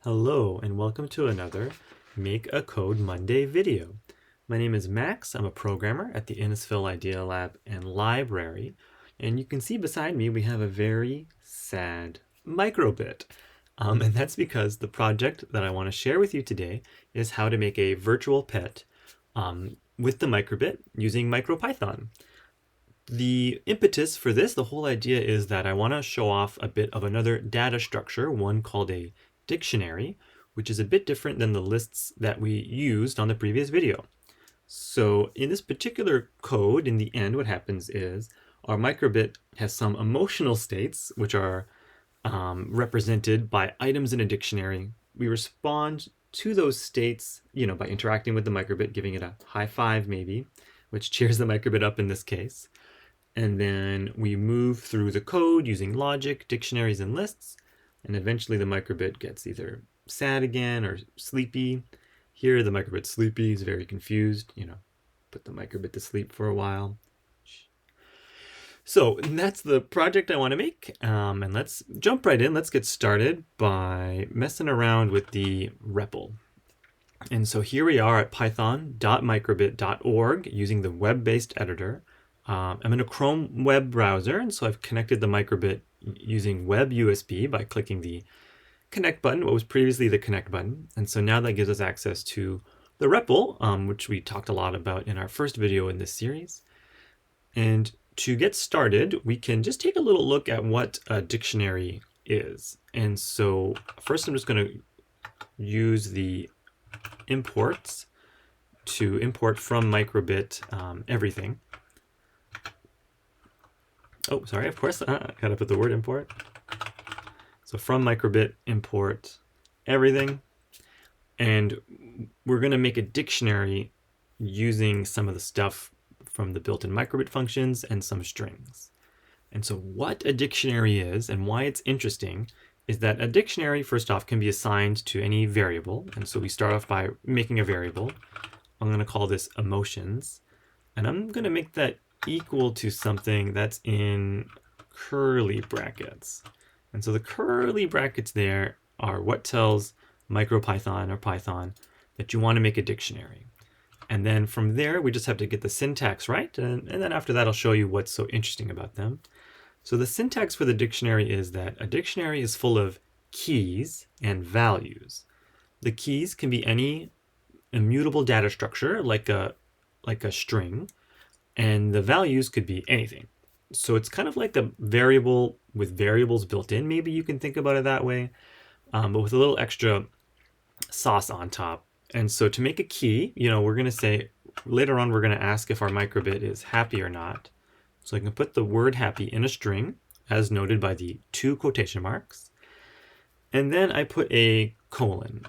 Hello and welcome to another Make a Code Monday video. My name is Max. I'm a programmer at the Innisfil Idea Lab and Library. And you can see beside me we have a very sad microbit. And that's because the project that I want to share with you today is how to make a virtual pet with the microbit using MicroPython. The impetus for this, the whole idea is that I want to show off a bit of another data structure, one called a dictionary, which is a bit different than the lists that we used on the previous video. So in this particular code, in the end, what happens is our microbit has some emotional states, which are represented by items in a dictionary. We respond to those states, by interacting with the microbit, giving it a high five maybe, which cheers the microbit up in this case. And then we move through the code using logic, dictionaries, and lists. And eventually the microbit gets either sad again or sleepy. Here the microbit's sleepy, he's very confused, put the microbit to sleep for a while. So that's the project I want to make. And let's jump right in. Let's get started by messing around with the REPL. And so here we are at python.microbit.org using the web-based editor. I'm in a Chrome web browser, and so I've connected the microbit using web USB by clicking the connect button, what was previously the connect button. And so now that gives us access to the REPL, which we talked a lot about in our first video in this series. And to get started, we can just take a little look at what a dictionary is. And so first I'm just going to use the imports to import from microbit everything. Oh, sorry, of course, I gotta put the word import. So from microbit, import everything. And we're gonna make a dictionary using some of the stuff from the built-in microbit functions and some strings. And so what a dictionary is and why it's interesting is that a dictionary, first off, can be assigned to any variable. And so we start off by making a variable. I'm gonna call this emotions. And I'm gonna make that equal to something that's in curly brackets. And so the curly brackets there are what tells MicroPython or Python that you want to make a dictionary. And then from there, we just have to get the syntax right. And then after that, I'll show you what's so interesting about them. So the syntax for the dictionary is that a dictionary is full of keys and values. The keys can be any immutable data structure, like a string, and the values could be anything. So it's kind of like a variable with variables built in. Maybe you can think about it that way, but with a little extra sauce on top. And so to make a key, we're going to say, later on, we're going to ask if our microbit is happy or not. So I can put the word happy in a string, as noted by the 2 quotation marks. And then I put a colon.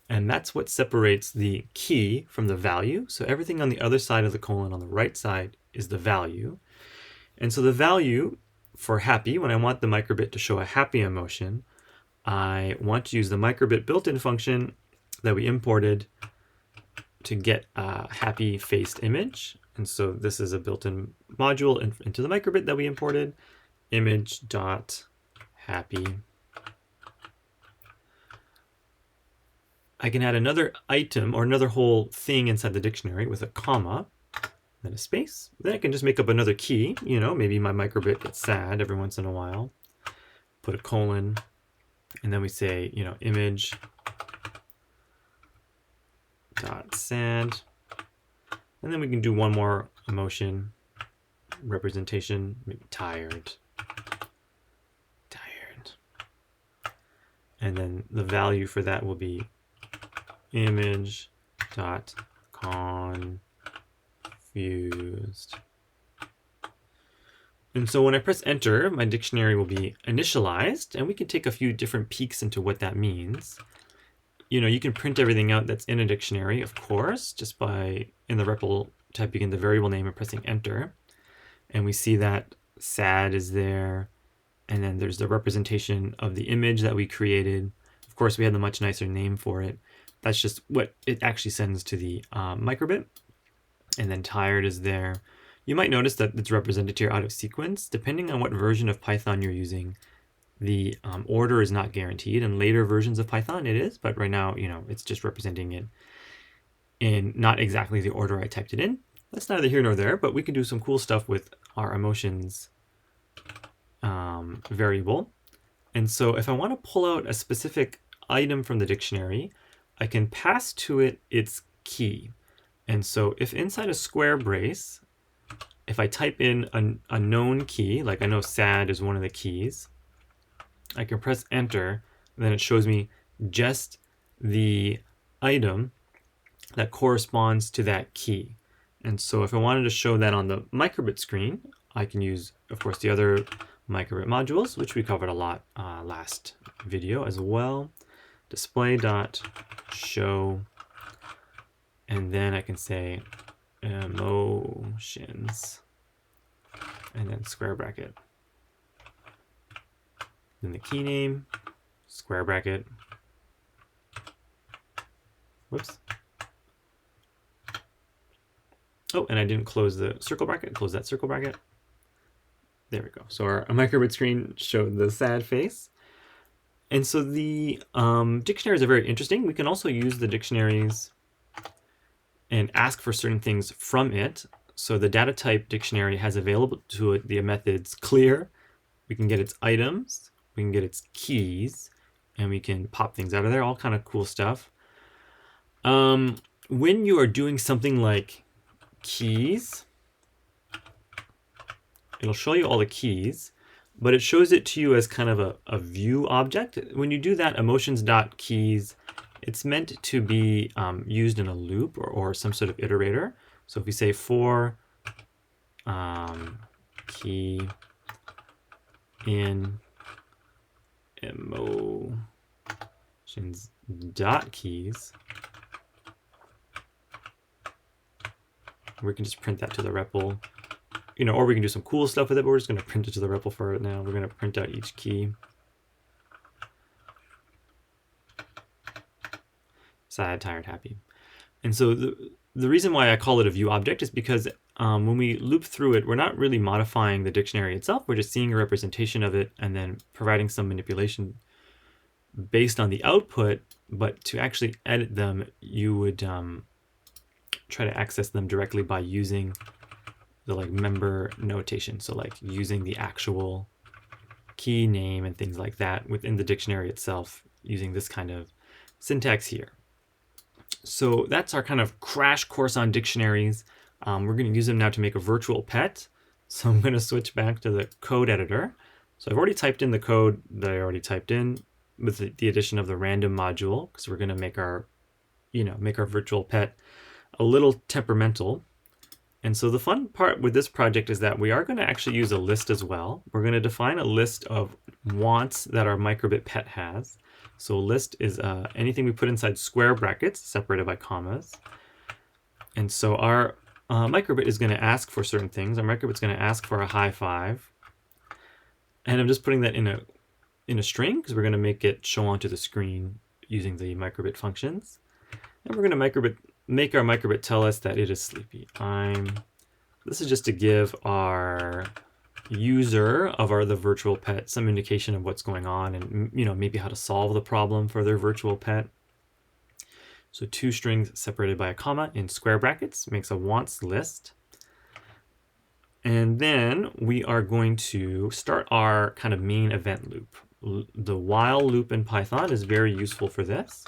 And that's what separates the key from the value. So everything on the other side of the colon on the right side is the value. And so the value for happy, when I want the microbit to show a happy emotion, I want to use the microbit built-in function that we imported to get a happy faced image. And so this is a built-in module into the microbit that we imported, image.happy. I can add another item or another whole thing inside the dictionary with a comma, then a space. Then I can just make up another key. Maybe my microbit gets sad every once in a while. Put a colon, and then we say, image dot sad. And then we can do one more emotion representation, maybe tired. And then the value for that will be image dot confused. And so when I press enter, my dictionary will be initialized, and we can take a few different peeks into what that means. You can print everything out that's in a dictionary, of course, just by, in the REPL, typing in the variable name and pressing enter. And we see that sad is there, and then there's the representation of the image that we created. Of course, we had a much nicer name for it. That's just what it actually sends to the microbit. And then tired is there. You might notice that it's represented here out of sequence. Depending on what version of Python you're using, the order is not guaranteed. In later versions of Python it is, but right now, it's just representing it in not exactly the order I typed it in. That's neither here nor there, but we can do some cool stuff with our emotions variable. And so if I want to pull out a specific item from the dictionary, I can pass to it its key. And so if inside a square brace, if I type in a known key, like I know sad is one of the keys, I can press enter, and then it shows me just the item that corresponds to that key. And so if I wanted to show that on the microbit screen, I can use, of course, the other microbit modules, which we covered a lot last video as well. Display.show, and then I can say emotions, and then square bracket. Then the key name, square bracket. Whoops. Oh, and I didn't close the circle bracket. Close that circle bracket. There we go. So our microbit screen showed the sad face. And so the dictionaries are very interesting. We can also use the dictionaries and ask for certain things from it. So the data type dictionary has available to it the methods clear. We can get its items. We can get its keys. And we can pop things out of there. All kind of cool stuff. When you are doing something like keys, it'll show you all the keys, but it shows it to you as kind of a view object. When you do that, emotions.keys, it's meant to be used in a loop or some sort of iterator. So if we say for key in emotions.keys, we can just print that to the REPL. Or we can do some cool stuff with it, but we're just going to print it to the REPL for it now. We're going to print out each key. Sad, tired, happy. And so the reason why I call it a view object is because when we loop through it, we're not really modifying the dictionary itself. We're just seeing a representation of it and then providing some manipulation based on the output. But to actually edit them, you would try to access them directly by using the member notation. So using the actual key name and things like that within the dictionary itself, using this kind of syntax here. So that's our kind of crash course on dictionaries. We're going to use them now to make a virtual pet. So I'm going to switch back to the code editor. So I've already typed in the code that I already typed in with the addition of the random module, because we're going to make our virtual pet a little temperamental. And so the fun part with this project is that we are going to actually use a list as well. We're going to define a list of wants that our microbit pet has. So a list is anything we put inside square brackets separated by commas. And so our microbit is going to ask for certain things. Our microbit's going to ask for a high five. And I'm just putting that in a string because we're going to make it show onto the screen using the microbit functions. And we're going to make our microbit tell us that it is sleepy. This is just to give our user of the virtual pet some indication of what's going on and maybe how to solve the problem for their virtual pet. So 2 strings separated by a comma in square brackets makes a wants list. And then we are going to start our kind of main event loop. The while loop in Python is very useful for this,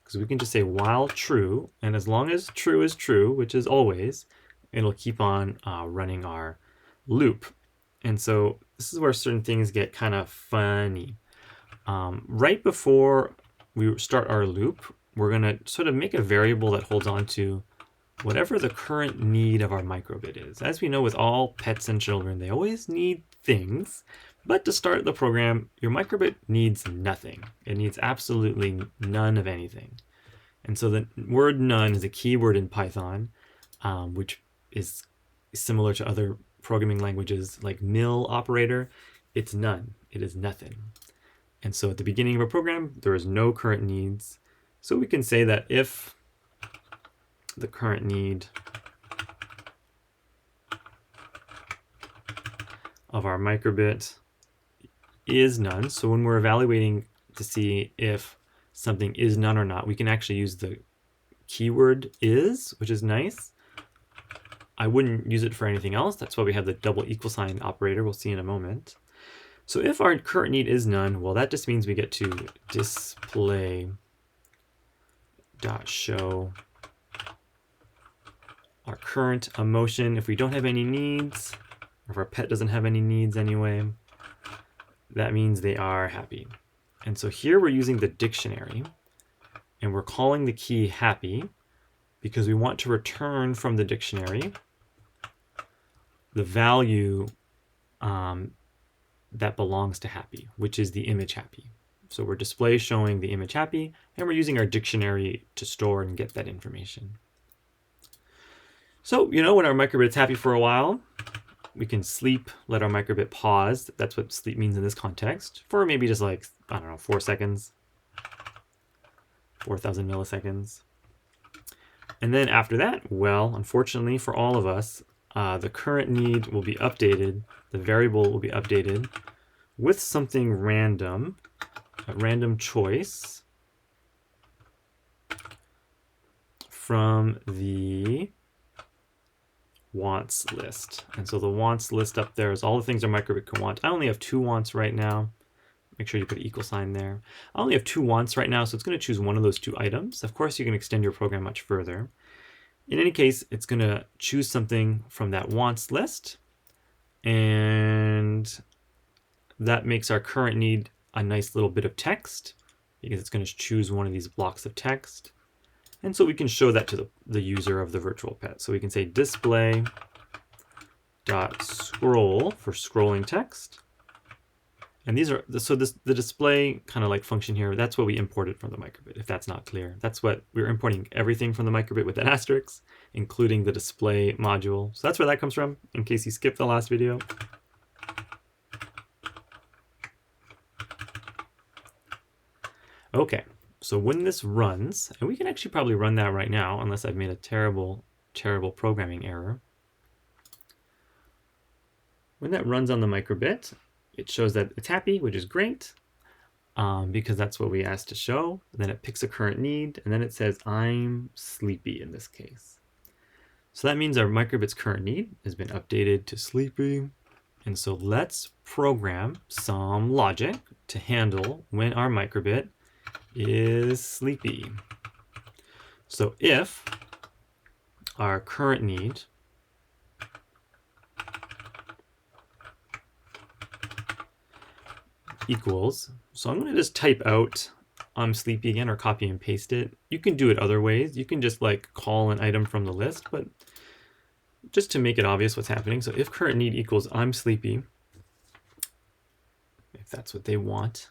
because we can just say while true, and as long as true is true, which is always, it'll keep on running our loop. And so this is where certain things get kind of funny. Right before we start our loop, we're going to sort of make a variable that holds on to whatever the current need of our microbit is. As we know with all pets and children, they always need things. But to start the program, your microbit needs nothing. It needs absolutely none of anything. And so the word none is a keyword in Python, which is similar to other programming languages like nil operator. It's none. It is nothing. And so at the beginning of a program, there is no current needs. So we can say that if the current need of our microbit is none. So when we're evaluating to see if something is none or not, we can actually use the keyword is, which is nice. I wouldn't use it for anything else. That's why we have the double equal sign operator. We'll see in a moment. So if our current need is none, well, that just means we get to display dot show our current emotion. If we don't have any needs, or if our pet doesn't have any needs anyway, that means they are happy. And so here we're using the dictionary, and we're calling the key happy because we want to return from the dictionary the value that belongs to happy, which is the image happy. So we're display showing the image happy, and we're using our dictionary to store and get that information. So, you know, when our microbit's happy for a while, we can sleep, let our microbit pause. That's what sleep means in this context, for maybe just like, I don't know, 4 seconds, 4,000 milliseconds. And then after that, well, unfortunately for all of us, the current need will be updated, the variable will be updated with something random, a random choice from the wants list. And so the wants list up there is all the things our microbit can want. I only have 2 wants right now. Make sure you put an equal sign there. I only have 2 wants right now, so it's going to choose one of those 2 items. Of course, you can extend your program much further. In any case, it's going to choose something from that wants list, and that makes our current need a nice little bit of text because it's going to choose one of these blocks of text. And so we can show that to the user of the virtual pet. So we can say display dot scroll for scrolling text. And these are, so the display kind of like function here, that's what we imported from the microbit, if that's not clear. That's what we're importing, everything from the microbit with an asterisk, including the display module. So that's where that comes from, in case you skipped the last video. Okay, so when this runs, and we can actually probably run that right now, unless I've made a terrible, terrible programming error. When that runs on the microbit, it shows that it's happy, which is great, because that's what we asked to show. Then it picks a current need, and then it says, I'm sleepy in this case. So that means our microbit's current need has been updated to sleepy. And so let's program some logic to handle when our microbit is sleepy. So if our current need equals, so I'm going to just type out I'm sleepy again, or copy and paste it. You can do it other ways. You can just like call an item from the list, but just to make it obvious what's happening. So if current need equals I'm sleepy, if that's what they want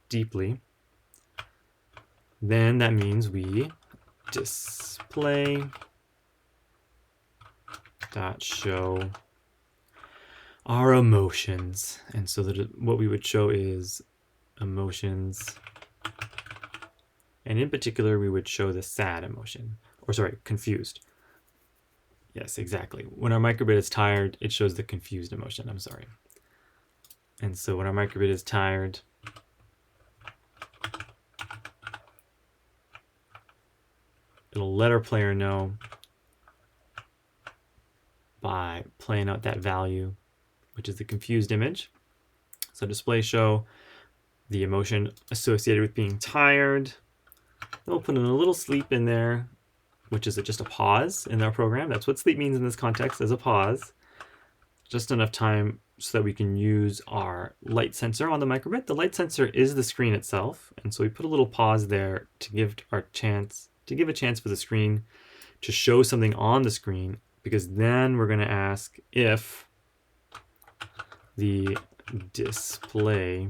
deeply, then that means we display dot show our emotions. And so that what we would show is emotions, and in particular we would show the sad emotion, or sorry, confused. Yes, exactly. When our microbit is tired, it shows the confused emotion. I'm sorry. And so when our microbit is tired, it'll let our player know by playing out that value, which is the confused image. So display show the emotion associated with being tired. Then we'll put in a little sleep in there, which is just a pause in our program. That's what sleep means in this context, as a pause. Just enough time so that we can use our light sensor on the microbit. The light sensor is the screen itself, and so we put a little pause there to give a chance for the screen to show something on the screen, because then we're going to ask if the display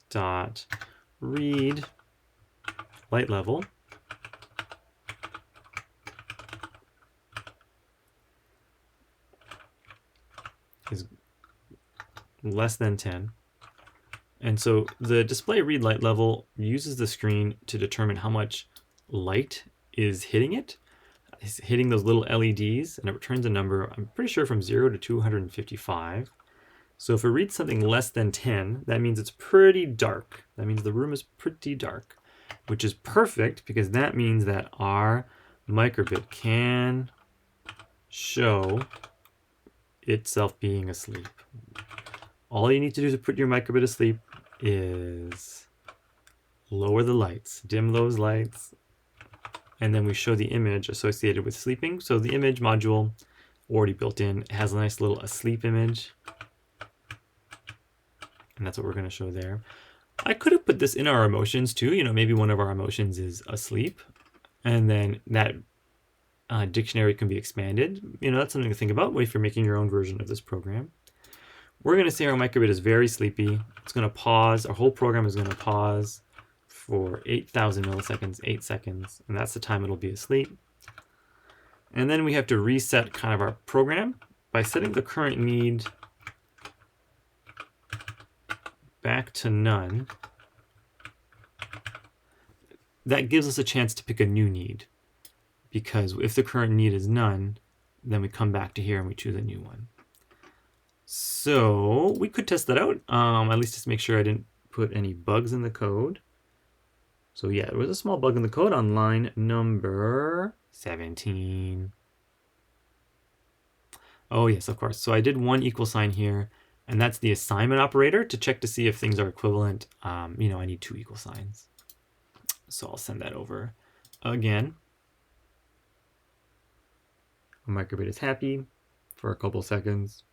dot read light level is less than 10. And so the display read light level uses the screen to determine how much light is hitting it. It's hitting those little LEDs, and it returns a number, I'm pretty sure from 0 to 255. So if it reads something less than 10, that means it's pretty dark. That means the room is pretty dark, which is perfect because that means that our microbit can show itself being asleep. All you need to do to put your microbit asleep is lower the lights, dim those lights, and then we show the image associated with sleeping. So the image module already built in has a nice little asleep image, and that's what we're going to show there. I could have put this in our emotions too. You know, maybe one of our emotions is asleep, and then that dictionary can be expanded. You know, that's something to think about if you're making your own version of this program. We're going to say our microbit is very sleepy. It's going to pause. Our whole program is going to pause for 8,000 milliseconds, 8 seconds, and that's the time it'll be asleep. And then we have to reset kind of our program by setting the current need back to none. That gives us a chance to pick a new need, because if the current need is none, then we come back to here and we choose a new one. So we could test that out, at least just to make sure I didn't put any bugs in the code. So yeah, there was a small bug in the code on line number 17. Oh yes, of course. So I did one equal sign here, and that's the assignment operator to check to see if things are equivalent. You know, I need 2 equal signs. So I'll send that over again. My microbit is happy for a couple seconds.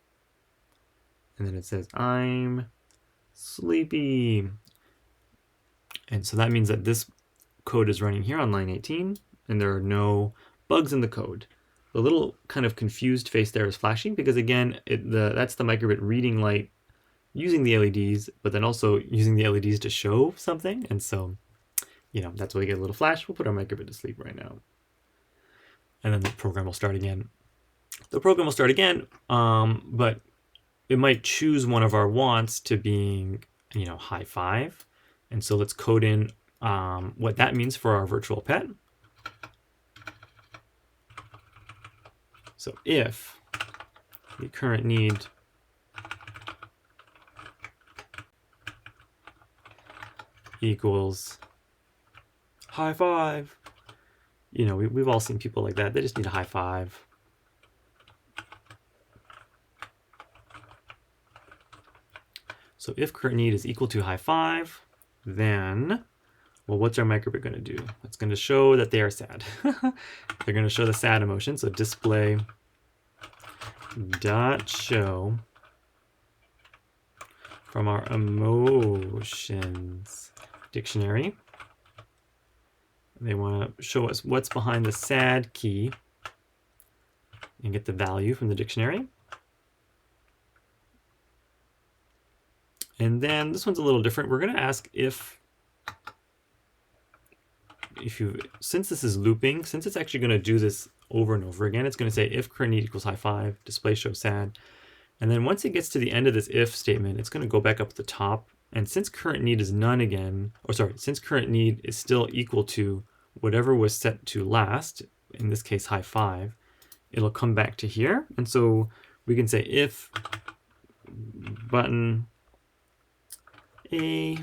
And then it says, I'm sleepy. And so that means that this code is running here on line 18, and there are no bugs in the code. The little kind of confused face there is flashing because, again, that's the microbit reading light using the LEDs, but then also using the LEDs to show something. And so, you know, that's why we get a little flash. We'll put our microbit to sleep right now. And then the program will start again. The program will start again, but it might choose one of our wants to being, you know, high 5. And so let's code in what that means for our virtual pet. So if the current need equals high 5, you know, we've all seen people like that. They just need a high 5. So if current need is equal to high 5, then, well, what's our microbit going to do? It's going to show that they are sad. They're going to show the sad emotion. So display dot show from our emotions dictionary. They want to show us what's behind the sad key and get the value from the dictionary. And then this one's a little different. We're going to ask since this is looping, since it's actually going to do this over and over again, it's going to say if current need equals high 5, display show sad. And then once it gets to the end of this if statement, it's going to go back up to the top. And since current need is none again, since current need is still equal to whatever was set to last, in this case high 5, it'll come back to here. And so we can say if button A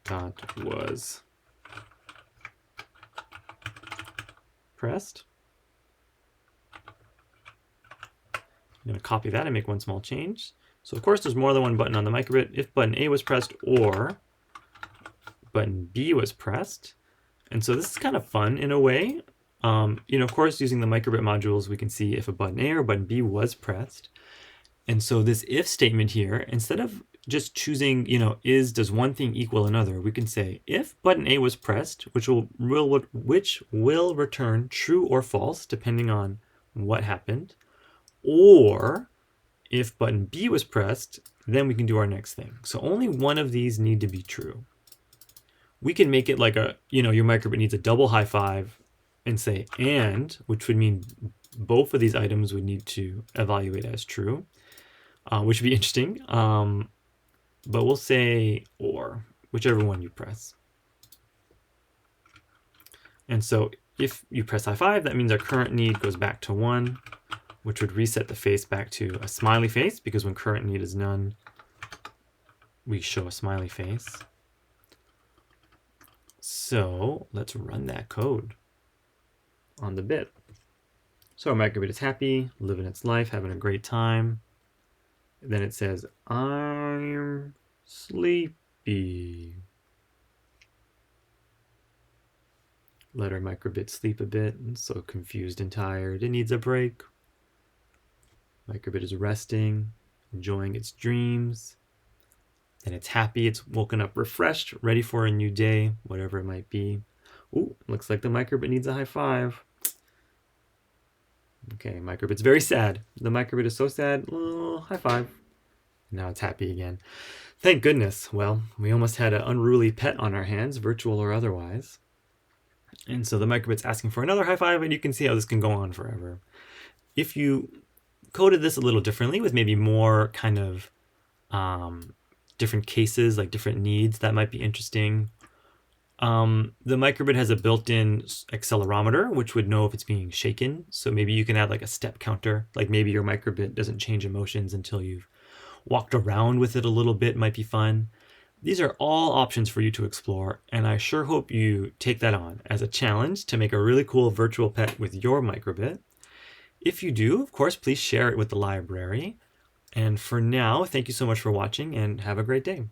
dot was pressed. I'm going to copy that and make one small change. So of course there's more than one button on the microbit. If button A was pressed or button B was pressed. And so this is kind of fun in a way. You know, of course, using the microbit modules, we can see if a button A or button B was pressed. And so this if statement here, instead of just choosing, you know, does one thing equal another, we can say if button A was pressed, which will return true or false, depending on what happened. Or if button B was pressed, then we can do our next thing. So only one of these need to be true. We can make it like your microbit needs a double high 5 and say and, which would mean both of these items would need to evaluate as true, which would be interesting. But we'll say or, whichever one you press. And so if you press high 5, that means our current need goes back to 1. which would reset the face back to a smiley face, because when current need is none, we show a smiley face. So let's run that code on the bit. So our microbit is happy, living its life, having a great time. And then it says, I'm sleepy. Let our microbit sleep a bit. It's so confused and tired. It needs a break. Microbit is resting, enjoying its dreams. And it's happy. It's woken up refreshed, ready for a new day, whatever it might be. Ooh, looks like the microbit needs a high five. Okay, microbit's very sad. The microbit is so sad. Oh, high five. Now it's happy again. Thank goodness. Well, we almost had an unruly pet on our hands, virtual or otherwise. And so the microbit's asking for another high five, and you can see how this can go on forever. If you coded this a little differently with maybe more kind of different cases, like different needs, that might be interesting. The microbit has a built-in accelerometer, which would know if it's being shaken. So maybe you can add like a step counter, like maybe your microbit doesn't change emotions until you've walked around with it a little bit. Might be fun. These are all options for you to explore, and I sure hope you take that on as a challenge to make a really cool virtual pet with your microbit. If you do, of course, please share it with the library. And for now, thank you so much for watching, and have a great day.